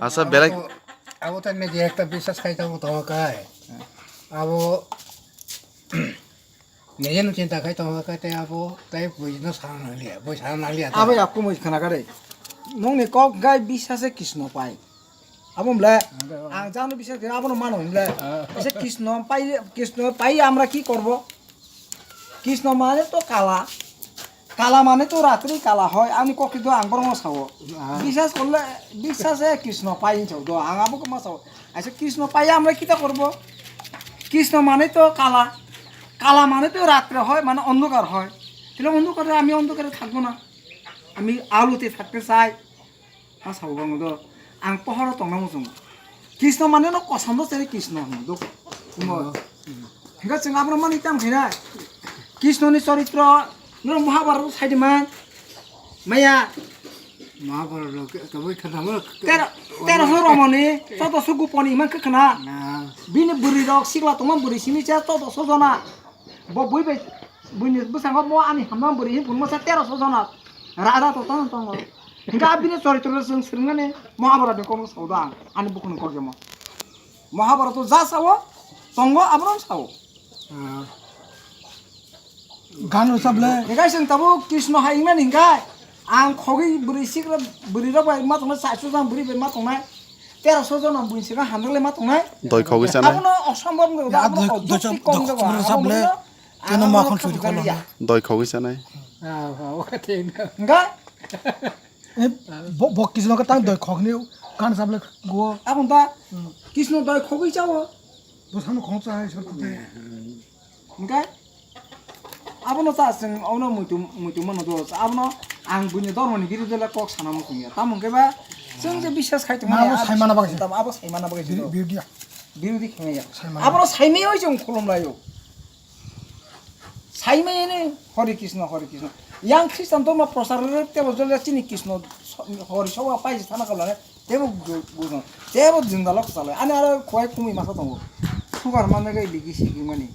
আচ্ছা বেলেগ আবো তাই যে একটা বিশ্বাস খাইতাম তোমাকে আবো নিজেনো চিন্তা খাই তোমাকে তাই আবো তাই বুঝনো সারা নালিয়া বই সারা নালিয়া আবে আপকো মই খানাগারে নংনি কক গাই বিশ্বাসে কৃষ্ণ পায় আবমলে আং জানো বিশ্বাস করে আবনো মানো হমলে এসে কৃষ্ণ পাইলে কৃষ্ণ পাই আমরা কি করব কৃষ্ণ মানে তো কালা কালা মানে তো রাত্রি কালা হয় আমি ককি তো আং বরং সাও বিশ্বাস করলে বিশ্বাসে কৃষ্ণ পাই চাও তো আং আবো কমা সাও এসে কৃষ্ণ পাই আমরা কিটা করব কৃষ্ণ মানে তো কালা কালা মানে তো রাত্রে হয় মানে অন্ধকার হয় তাহলে অন্ধকারে আমি অন্ধকারে থাকবো না আমি আলোতে থাকতে চাই मा सावबां दो आं पहरा तंनांगौ जों कृष्ण माने न कसमबो सेरे कृष्ण दो कुमो हेगा जों आब्रा माने ताम खैना कृष्णनि चरित्र न महाभारत साइदमान माया महाभारत कबई खनामो तेरा हो रमनी तत सुगुपनि मान खखना बिनि बुरि रक सिगला तमा बुरि सिनि चा तत सजना ब बुइबे बुइनि बुसांगा म आनि हामना बुरि हिन फुनमा सा 1300 जना राजा त तन Hingga abis চরিত্র जों सोंनानै महाभारतनि कोनो सावदा आंनि बुकुनो कगेम महाभारत जा सावो दंग आब्राम सावो गान सबले हेगा जों ताबो कृष्ण हाइमान हिंगाय आं खगै बुरि सिग्रा बुरि रबाय मा तंनाय 700 जन बुरि बे मा तंनाय 1300 जन बुइसिगा हानले मा तंनाय दय खगै जानाय आपनो असम्भव सबले केनो माखन चुरि खलो दय खगै जानाय हिंगा कृष्ण का तांग दय खगनि गान सबले गो आपन ता कृष्ण दय खगै जावो बसान खंचा सरते हिंगा आपनो ता जों औनो मुइतु मनो दो आपनो आं बुनि धर्मनि बिरुद्धले कक साना मुखिया ता मुंगेबा जों जे বিশ্বাস खाइतो माने साइमाना बागै ता आबो साइमाना बागै बिरदिया बिरुद्धि खेया आपनो साइमेय जों खुलुमलायो साइमेयने हरि कृष्ण यां ख्रिस्टान धर्म प्रचारले तेबो जले चिनि कृष्ण हरि सवा पाइजे थाना कलाने तेबो बुझन तेबो जिंदालक चाले आने आरो खय कुमि मासा दङ सुगार माने गै लिगि सिगि माने